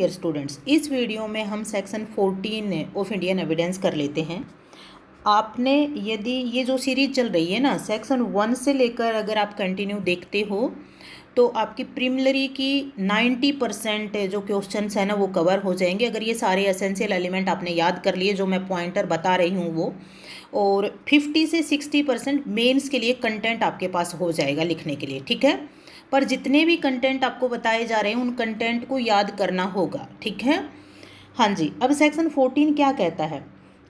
Dear students, इस video में हम सेक्शन 14 ऑफ इंडियन एविडेंस कर लेते हैं। आपने यदि ये जो सीरीज चल रही है ना, सेक्शन 1 से लेकर अगर आप कंटिन्यू देखते हो तो आपकी प्रीलिमिनरी की 90% जो क्वेश्चंस है ना वो कवर हो जाएंगे, अगर ये सारे एसेंशियल एलिमेंट आपने याद कर लिए जो मैं पॉइंटर बता रही हूँ वो। और 50 से 60% मेंस के लिए कंटेंट आपके पास हो जाएगा लिखने के लिए, ठीक है। पर जितने भी कंटेंट आपको बताए जा रहे हैं उन कंटेंट को याद करना होगा, ठीक है। हाँ जी, अब सेक्शन 14 क्या कहता है?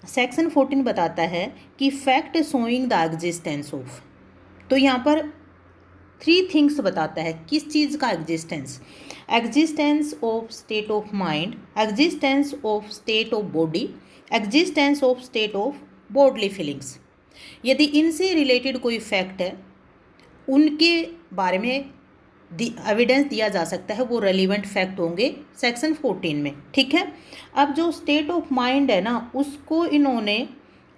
सेक्शन 14 बताता है कि fact showing the existence of, तो यहाँ पर 3 थिंग्स बताता है किस चीज़ का existence. Existence of state of mind, existence of state of body, existence of state of bodily feelings. यदि इनसे रिलेटेड कोई फैक्ट है उनके बारे में एविडेंस दिया जा सकता है, वो रेलिवेंट फैक्ट होंगे सेक्शन 14 में, ठीक है। अब जो स्टेट ऑफ माइंड है ना, उसको इन्होंने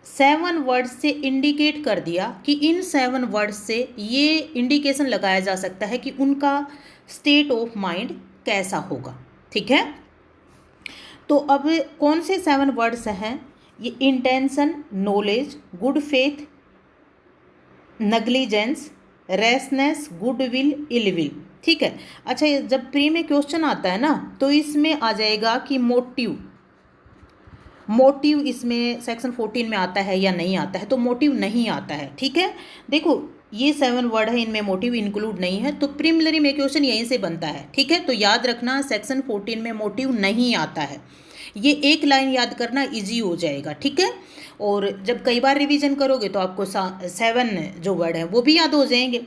7 वर्ड्स से इंडिकेट कर दिया कि इन 7 वर्ड्स से ये इंडिकेशन लगाया जा सकता है कि उनका स्टेट ऑफ माइंड कैसा होगा, ठीक है। तो अब कौन से 7 वर्ड्स हैं? ये intention, knowledge, good faith, negligence, rashness, goodwill, ill will, ठीक है। अच्छा, जब प्री में क्वेश्चन आता है ना तो इसमें आ जाएगा कि मोटिव इसमें सेक्शन 14 में आता है या नहीं आता है, तो मोटिव नहीं आता है, ठीक है। देखो ये 7 वर्ड है, इनमें मोटिव इंक्लूड नहीं है, तो प्रीलिमिनरी में क्वेश्चन यहीं से बनता है, ठीक है। तो याद रखना सेक्शन 14 में मोटिव नहीं आता है, ये एक लाइन याद करना इजी हो जाएगा, ठीक है। और जब कई बार रिवीजन करोगे तो आपको 7 जो वर्ड हैं वो भी याद हो जाएंगे।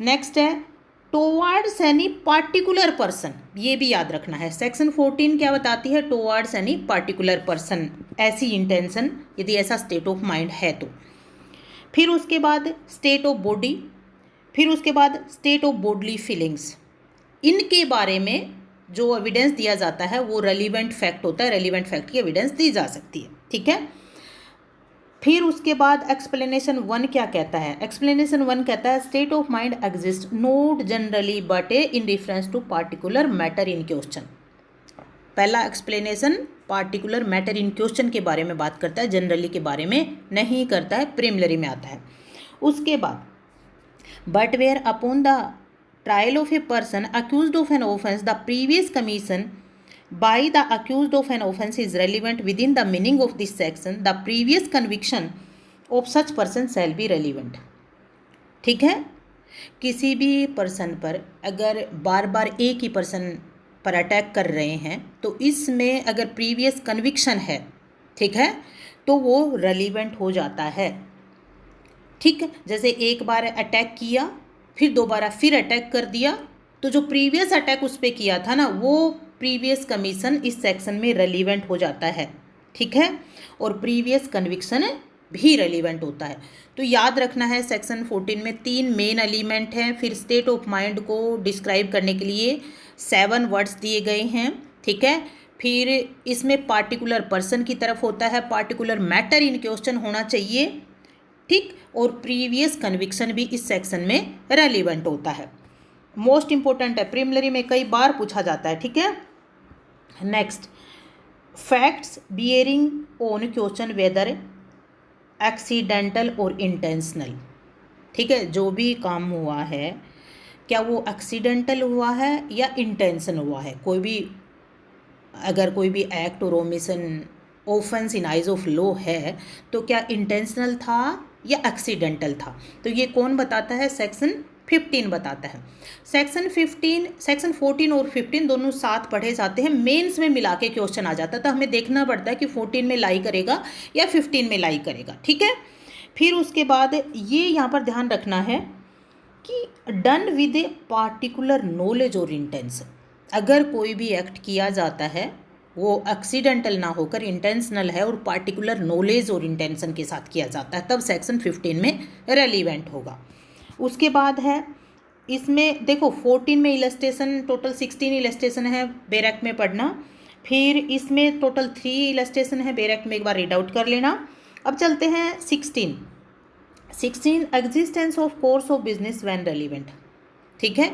नेक्स्ट है टुवर्ड्स एनी पार्टिकुलर पर्सन, ये भी याद रखना है। सेक्शन 14 क्या बताती है? टुवर्ड्स एनी पार्टिकुलर पर्सन, ऐसी इंटेंशन यदि ऐसा स्टेट ऑफ माइंड है तो। फिर उसके बाद स्टेट ऑफ बॉडी, फिर उसके बाद स्टेट ऑफ बॉडली फीलिंग्स। इनके बारे में जो एविडेंस दिया जाता है वो रेलिवेंट फैक्ट होता है, रेलिवेंट फैक्ट की एविडेंस दी जा सकती है, ठीक है। फिर उसके बाद एक्सप्लेनेशन 1 क्या कहता है? एक्सप्लेनेशन 1 कहता है state of mind exist not generally but in reference to particular matter in question. पहला explanation particular matter in question के बारे में बात करता है, जनरली के बारे में नहीं करता है, प्रीलिमिनरी में आता है। उसके बाद but whereupon the trial of a person accused of an offence the previous commission by the accused of an offence is relevant within the meaning of this section, the previous conviction of such person shall be relevant, ठीक है। किसी भी person पर अगर बार बार एक ही person पर attack कर रहे हैं तो इसमें अगर प्रीवियस कन्विक्शन है, ठीक है, तो वो रेलिवेंट हो जाता है, ठीक है। जैसे एक बार अटैक किया फिर दोबारा फिर अटैक कर दिया, तो जो प्रीवियस अटैक उस पर किया था ना वो प्रीवियस कमीशन इस सेक्शन में रेलिवेंट हो जाता है, ठीक है। और प्रीवियस कन्विक्शन भी रेलिवेंट होता है। तो याद रखना है सेक्शन 14 में 3 मेन एलिमेंट हैं। फिर स्टेट ऑफ माइंड को डिस्क्राइब करने के लिए 7 वर्ड्स दिए गए हैं, ठीक है। फिर इसमें पार्टिकुलर पर्सन की तरफ होता है, पार्टिकुलर मैटर इन क्वेश्चन होना चाहिए, ठीक। और प्रीवियस कन्विक्शन भी इस सेक्शन में रेलिवेंट होता है। मोस्ट इंपॉर्टेंट है, प्रीलिमिनरी में कई बार पूछा जाता है, ठीक है। Next, facts bearing on question whether accidental और इंटेंशनल, ठीक है। जो भी काम हुआ है क्या वो एक्सीडेंटल हुआ है या इंटेंशन हुआ है, कोई भी अगर कोई भी एक्ट और omission offence in eyes of law है तो क्या इंटेंशनल था या एक्सीडेंटल था, तो ये कौन बताता है? सेक्शन 15 बताता है। सेक्शन 14 और 15 दोनों साथ पढ़े जाते हैं, मेंस में मिला के क्वेश्चन आ जाता है, तो हमें देखना पड़ता है कि 14 में लाई करेगा या 15 में लाई करेगा, ठीक है। फिर उसके बाद ये यहाँ पर ध्यान रखना है कि done with a particular knowledge और इंटेंशन, अगर कोई भी एक्ट किया जाता है वो एक्सीडेंटल ना होकर इंटेंशनल है और पार्टिकुलर नॉलेज और इंटेंशन के साथ किया जाता है, तब सेक्शन 15 में रेलिवेंट होगा। उसके बाद है इसमें देखो 14 में इलस्ट्रेशन टोटल 16 इलस्ट्रेशन है, बेरेक में पढ़ना। फिर इसमें टोटल 3 इलस्ट्रेशन है, बेरेक में एक बार रीड आउट कर लेना। अब चलते हैं 16 existence of course of business when relevant, ठीक है,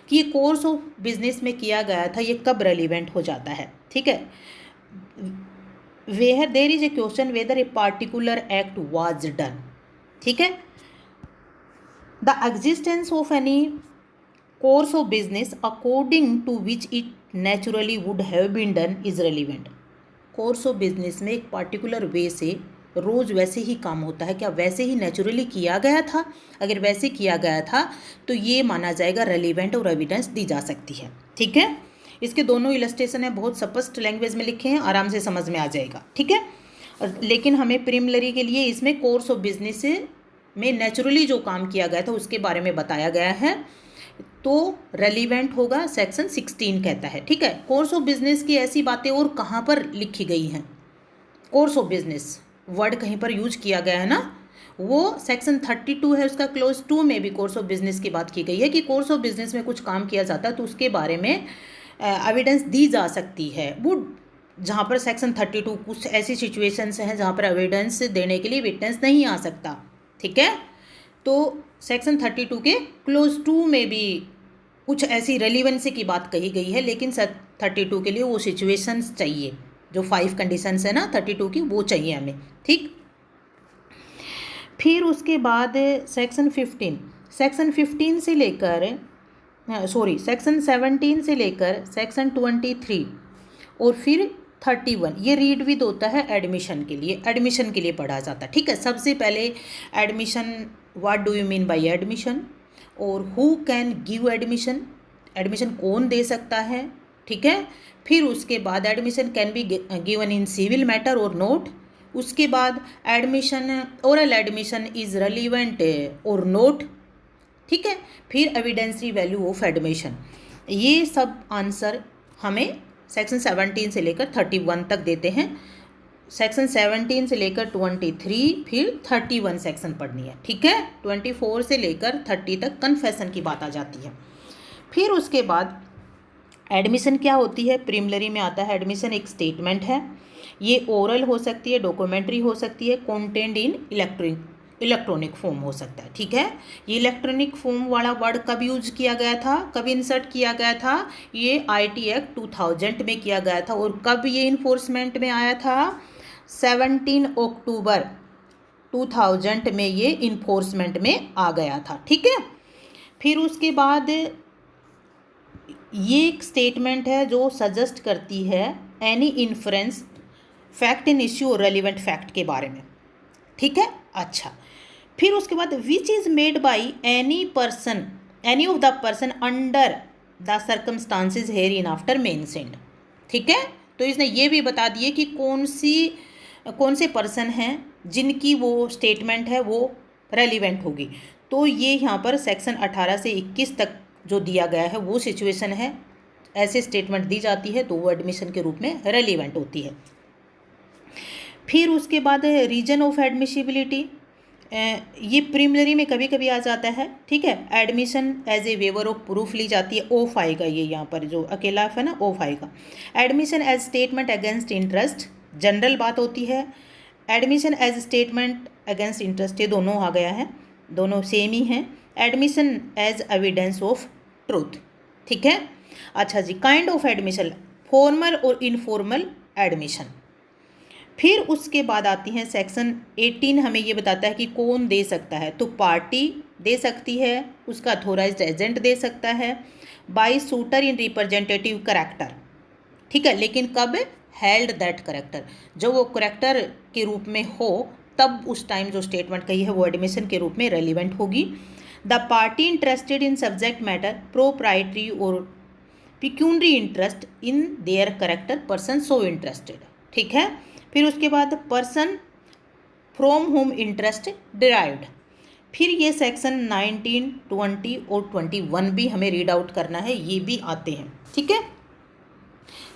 कि ये कोर्स ऑफ बिजनेस में किया गया था, ये कब रेलिवेंट हो जाता है। ठीक है, where there is a question whether a particular act was done. ठीक है, the existence of any course of business according to which it naturally would have been done is relevant. Course of business में एक particular वे से रोज़ वैसे ही काम होता है, क्या वैसे ही नेचुरली किया गया था? अगर वैसे किया गया था तो ये माना जाएगा रेलिवेंट और एविडेंस दी जा सकती है। ठीक है, इसके दोनों इलस्ट्रेशन है, बहुत स्पष्ट लैंग्वेज में लिखे हैं, आराम से समझ में आ जाएगा। ठीक है, लेकिन हमें प्रीलिमिनरी के लिए इसमें कोर्स ऑफ बिजनेस में नेचुरली जो काम किया गया था उसके बारे में बताया गया है, तो रेलिवेंट होगा, सेक्शन 16 कहता है। ठीक है, कोर्स ऑफ बिजनेस की ऐसी बातें और कहाँ पर लिखी गई हैं? कोर्स ऑफ बिजनेस वर्ड कहीं पर यूज किया गया है ना, वो सेक्शन 32 है, उसका क्लोज 2 में भी कोर्स ऑफ बिजनेस की बात की गई है कि कोर्स ऑफ बिजनेस में कुछ काम किया जाता है तो उसके बारे में एविडेंस दी जा सकती है। वो जहाँ पर सेक्शन 32 कुछ ऐसी सिचुएशंस हैं जहाँ पर एविडेंस देने के लिए विटनेस नहीं आ सकता। ठीक है, तो सेक्शन 32 के क्लोज 2 में भी कुछ ऐसी रेलिवेंसी की बात कही गई है, लेकिन 32 के लिए वो सिचुएशंस चाहिए, जो 5 कंडीशंस है ना 32 की, वो चाहिए हमें। ठीक, फिर उसके बाद सेक्शन 15 से लेकर सेक्शन 17 से लेकर सेक्शन 23 और फिर 31 ये रीड विद होता है एडमिशन के लिए पढ़ा जाता है। ठीक है, सबसे पहले admission, what do you mean by admission, और who can give admission, admission कौन दे सकता है। ठीक है, फिर उसके बाद admission can be given in civil matter और नोट, उसके बाद admission, oral admission is relevant और नोट। ठीक है, फिर एविडेंसरी वैल्यू ऑफ एडमिशन। ये सब आंसर हमें सेक्शन 17 से लेकर 31 तक देते हैं। सेक्शन 17 से लेकर 23 फिर 31 सेक्शन पढ़नी है। ठीक है, 24 से लेकर 30 तक कन्फेशन की बात आ जाती है। फिर उसके बाद एडमिशन क्या होती है? प्रीलिमिनरी में आता है एडमिशन एक स्टेटमेंट है, ये ओरल हो सकती है, डॉक्यूमेंट्री हो सकती है, कंटेंट इन इलेक्ट्रॉनिक फॉर्म हो सकता है। ठीक है, ये इलेक्ट्रॉनिक फॉर्म वाला वर्ड कब यूज किया गया था, कब इंसर्ट किया गया था? ये IT एक्ट 2000 में किया गया था। और कब ये इन्फोर्समेंट में आया था? 17 अक्टूबर 2000 में ये इन्फोर्समेंट में आ गया था। ठीक है, फिर उसके बाद ये एक स्टेटमेंट है जो सजेस्ट करती है any inference fact in issue और रेलिवेंट फैक्ट के बारे में। ठीक है, अच्छा, फिर उसके बाद which is made by any of the person under the circumstances here in after mentioned. ठीक है, तो इसने ये भी बता दिए कि कौन से पर्सन हैं जिनकी वो स्टेटमेंट है वो रेलिवेंट होगी। तो ये यहाँ पर सेक्शन 18 से 21 तक जो दिया गया है वो सिचुएशन है, ऐसे स्टेटमेंट दी जाती है तो वो एडमिशन के रूप में रेलिवेंट होती है। फिर उसके बाद रीजन ऑफ एडमिशिबिलिटी, ये प्रीलिमिनरी में कभी कभी आ जाता है। ठीक है, admission as a waiver of proof ली जाती है, ऑफ आएगा, ये यहाँ पर जो अकेला है ना ऑफ आएगा। Admission as statement against interest, general बात होती है। Admission as statement against interest, ये दोनों आ गया है, दोनों सेम ही हैं। Admission as evidence of truth. ठीक है, अच्छा जी, काइंड ऑफ एडमिशन, फॉर्मल और इनफॉर्मल एडमिशन। फिर उसके बाद आती हैं सेक्शन 18, हमें ये बताता है कि कौन दे सकता है, तो पार्टी दे सकती है, उसका अथोराइज्ड एजेंट दे सकता है, by suitor in representative character. ठीक है, लेकिन कब? हेल्ड दैट करेक्टर, जब वो करेक्टर के रूप में हो तब उस टाइम जो स्टेटमेंट कही है वो एडमिशन के रूप में रेलिवेंट होगी। The party interested in subject matter proprietary और pecuniary interest in their character person so interested. ठीक है, फिर उसके बाद person from whom interest derived. फिर ये सेक्शन 19, 20 और 21 भी हमें रीड आउट करना है, ये भी आते हैं। ठीक है,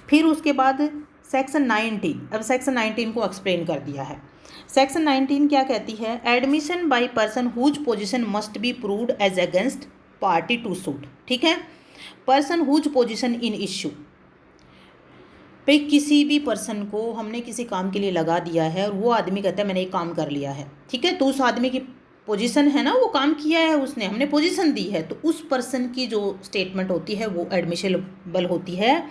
फिर उसके बाद सेक्शन 19, अब सेक्शन 19 को एक्सप्लेन कर दिया है। सेक्शन 19 क्या कहती है? Admission by person whose position must be proved as against party to suit. ठीक है, person whose position in issue, पे किसी भी पर्सन को हमने किसी काम के लिए लगा दिया है और वो आदमी कहता है मैंने एक काम कर लिया है। ठीक है, तो उस आदमी की पोजीशन है ना, वो काम किया है उसने, हमने पोजीशन दी है, तो उस पर्सन की जो स्टेटमेंट होती है वो एडमिशेबल होती है।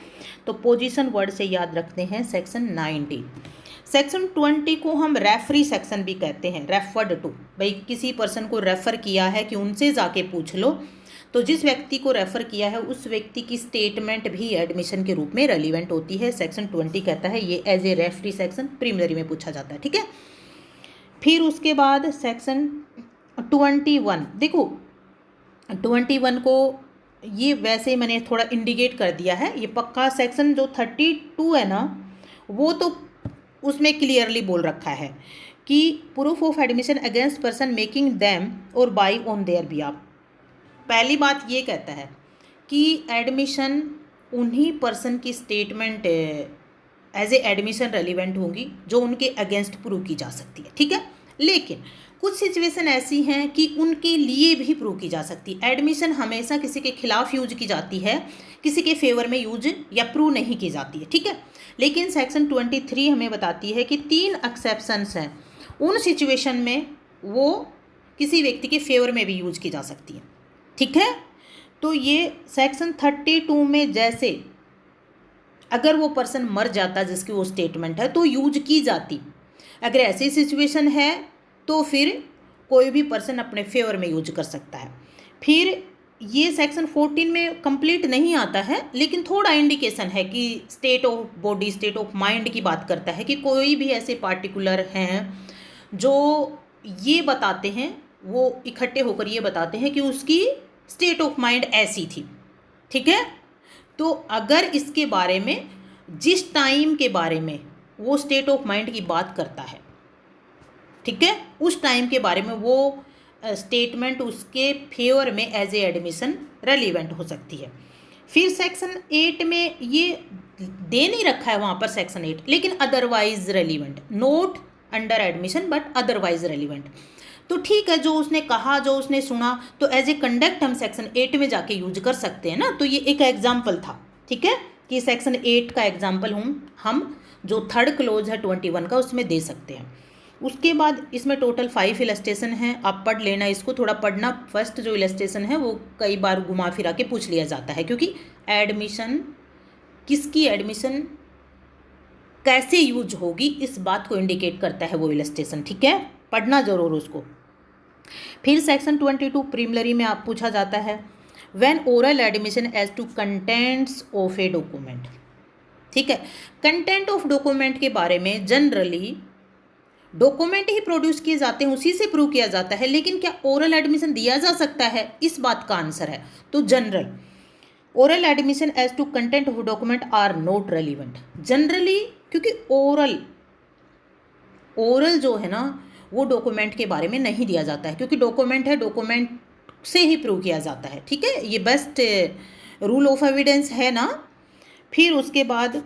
तो पोजीशन वर्ड से याद रखते हैं सेक्शन 90। सेक्शन 20 को हम रेफरी सेक्शन भी कहते हैं, रेफर्ड टू, भाई किसी पर्सन को रेफ़र किया है कि उनसे जाके पूछ लो, तो जिस व्यक्ति को रेफ़र किया है उस व्यक्ति की स्टेटमेंट भी एडमिशन के रूप में रेलिवेंट होती है। सेक्शन 20 कहता है ये as a referee section preliminary में पूछा जाता है, ठीक है। फिर उसके बाद सेक्शन 21, देखो 21 को ये वैसे मैंने थोड़ा इंडिकेट कर दिया है, ये पक्का सेक्शन जो 32 है ना, वो तो उसमें क्लियरली बोल रखा है कि proof of admission against person making them और बाई ऑन देयर बिहाफ। पहली बात ये कहता है कि एडमिशन उन्हीं पर्सन की statement as a admission relevant होंगी जो उनके अगेंस्ट प्रूव की जा सकती है, ठीक है। लेकिन कुछ सिचुएशन ऐसी हैं कि उनके लिए भी प्रूव की जा सकती है। एडमिशन हमेशा किसी के खिलाफ यूज की जाती है, किसी के फेवर में यूज या प्रूव नहीं की जाती है, ठीक है। लेकिन सेक्शन 23 हमें बताती है कि 3 एक्सेप्शंस हैं, उन सिचुएशन में वो किसी व्यक्ति के फेवर में भी यूज की जा सकती है, ठीक है। तो ये सेक्शन 32 में जैसे अगर वो पर्सन मर जाता जिसकी वो स्टेटमेंट है तो यूज की जाती, अगर ऐसी सिचुएशन है तो फिर कोई भी पर्सन अपने फेवर में यूज कर सकता है। फिर ये सेक्शन 14 में कंप्लीट नहीं आता है, लेकिन थोड़ा इंडिकेशन है कि state of body, state of mind की बात करता है कि कोई भी ऐसे पार्टिकुलर हैं जो ये बताते हैं, वो इकट्ठे होकर ये बताते हैं कि उसकी स्टेट ऑफ माइंड ऐसी थी, ठीक है। तो अगर इसके बारे में, जिस टाइम के बारे में वो स्टेट ऑफ माइंड की बात करता है, ठीक है, उस टाइम के बारे में वो स्टेटमेंट उसके फेवर में एज ए एडमिशन रेलिवेंट हो सकती है। फिर सेक्शन 8 में ये दे नहीं रखा है वहाँ पर सेक्शन 8, लेकिन otherwise relevant, note under admission but otherwise relevant. तो ठीक है, जो उसने कहा, जो उसने सुना, तो एज ए कंडक्ट हम सेक्शन 8 में जाके यूज कर सकते हैं ना। तो ये एक एग्जाम्पल था, ठीक है, कि सेक्शन 8 का एग्जाम्पल हम जो थर्ड क्लोज है 21 का उसमें दे सकते हैं। उसके बाद इसमें टोटल 5 इलस्ट्रेशन हैं, आप पढ़ लेना इसको, थोड़ा पढ़ना। फर्स्ट जो इलस्ट्रेशन है वो कई बार घुमा फिरा के पूछ लिया जाता है, क्योंकि एडमिशन, किसकी एडमिशन कैसे यूज होगी इस बात को इंडिकेट करता है वो इलस्ट्रेशन, ठीक है, पढ़ना जरूर उसको। फिर सेक्शन 22 प्रीलिमिनरी में आप पूछा जाता है when oral admission as to contents of a document, ठीक है। कंटेंट ऑफ डॉक्यूमेंट के बारे में जनरली डॉक्यूमेंट ही प्रोड्यूस किए जाते हैं, उसी से प्रूव किया जाता है, लेकिन क्या ओरल एडमिशन दिया जा सकता है, इस बात का आंसर है तो general. Oral admission as to content of document are not relevant generally, क्योंकि ओरल जो है ना वो डॉक्यूमेंट के बारे में नहीं दिया जाता है, क्योंकि डॉक्यूमेंट है, डॉक्यूमेंट से ही प्रूव किया जाता है, ठीक है, ये बेस्ट रूल ऑफ एविडेंस है ना। फिर उसके बाद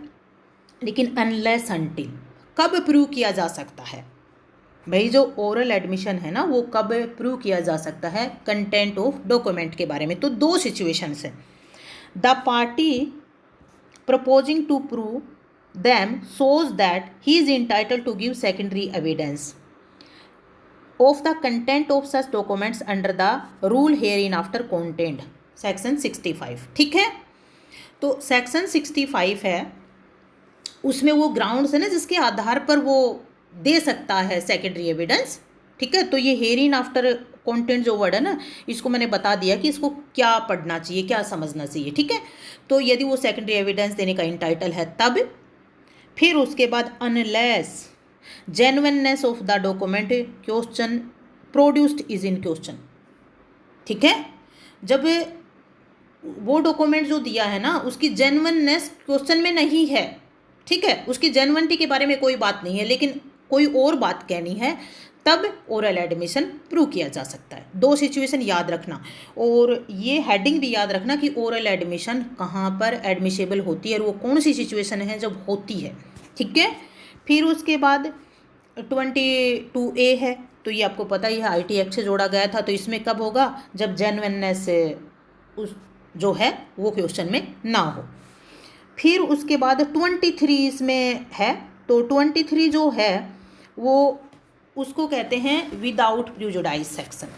लेकिन अनलेस अनटिल कब प्रूव किया जा सकता है, भाई जो ओरल एडमिशन है ना वो कब प्रूव किया जा सकता है कंटेंट ऑफ डॉक्यूमेंट के बारे में। तो 2 सिचुएशंस हैं, the party proposing to prove them shows that he is entitled to give secondary evidence of the content of such documents under the rule hereinafter contained section 65, ठीक है। तो section 65 है, उसमें वो ग्राउंड्स है ना जिसके आधार पर वो दे सकता है सेकेंडरी एविडेंस, ठीक है। तो ये हेरिन आफ्टर कंटेंट जो वर्ड है ना, इसको मैंने बता दिया कि इसको क्या पढ़ना चाहिए, क्या समझना चाहिए, ठीक है। तो यदि वो सेकेंडरी एविडेंस देने का इंटाइटल है तब। फिर उसके बाद unless genuineness of the document question produced is in question, ठीक है। जब वो डॉक्यूमेंट जो दिया है ना उसकी जेन्युइननेस क्वेश्चन में नहीं है, ठीक है, उसकी जेन्युइनिटी के बारे में कोई बात नहीं है, लेकिन कोई और बात कहनी है, तब ओरल एडमिशन प्रूव किया जा सकता है। 2 सिचुएशन याद रखना, और ये हेडिंग भी याद रखना कि ओरल एडमिशन कहाँ पर एडमिशेबल होती है और वो कौन सी सिचुएशन है जब होती है, ठीक है। फिर उसके बाद 22A है, तो ये आपको पता ही है IT एक्ट से जोड़ा गया था, तो इसमें कब होगा जब जेन्युइननेस उस जो है वो क्वेश्चन में ना हो। फिर उसके बाद 23 इसमें है, तो 23 जो है वो उसको कहते हैं विदाउट प्रिजुडाइज सेक्शन।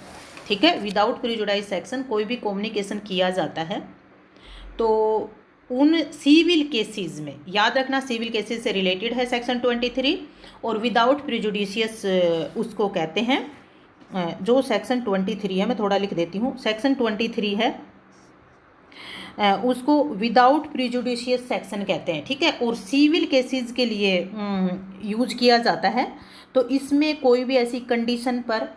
ठीक है, विदाउट प्रिजुडाइज सेक्शन कोई भी कम्युनिकेशन किया जाता है तो उन सिविल केसेस में, याद रखना सिविल केसेस से रिलेटेड है सेक्शन 23, और विदाउट प्रिजुडिशियस उसको कहते हैं जो सेक्शन 23 है, मैं थोड़ा लिख देती हूँ, सेक्शन 23 है उसको विदाउट प्रिजुडिशियस सेक्शन कहते हैं। ठीक है, और सिविल केसेस के लिए यूज किया जाता है। तो इसमें कोई भी ऐसी कंडीशन पर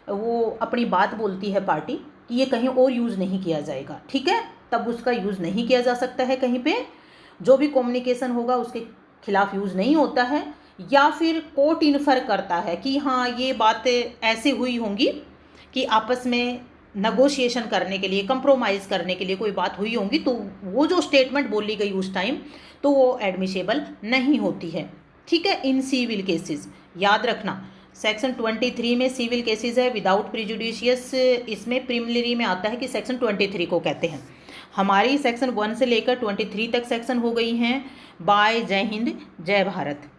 वो अपनी बात बोलती है पार्टी कि ये कहीं और यूज़ नहीं किया जाएगा, ठीक है, तब उसका यूज़ नहीं किया जा सकता है कहीं पे। जो भी कम्युनिकेशन होगा उसके खिलाफ यूज़ नहीं होता है, या फिर कोर्ट इन्फर करता है कि हाँ ये बातें ऐसे हुई होंगी कि आपस में नेगोशिएशन करने के लिए, कंप्रोमाइज़ करने के लिए कोई बात हुई होंगी, तो वो जो स्टेटमेंट बोली गई उस टाइम तो वो एडमिसेबल नहीं होती है। ठीक है, इन सिविल केसेस याद रखना सेक्शन 23 में सिविल केसेस है विदाउट प्रिजुडिशियस, इसमें प्रीलिमिनरी में आता है कि सेक्शन 23 को कहते हैं। हमारी सेक्शन 1 से लेकर 23 तक सेक्शन हो गई हैं। बाय, जय हिंद, जय भारत।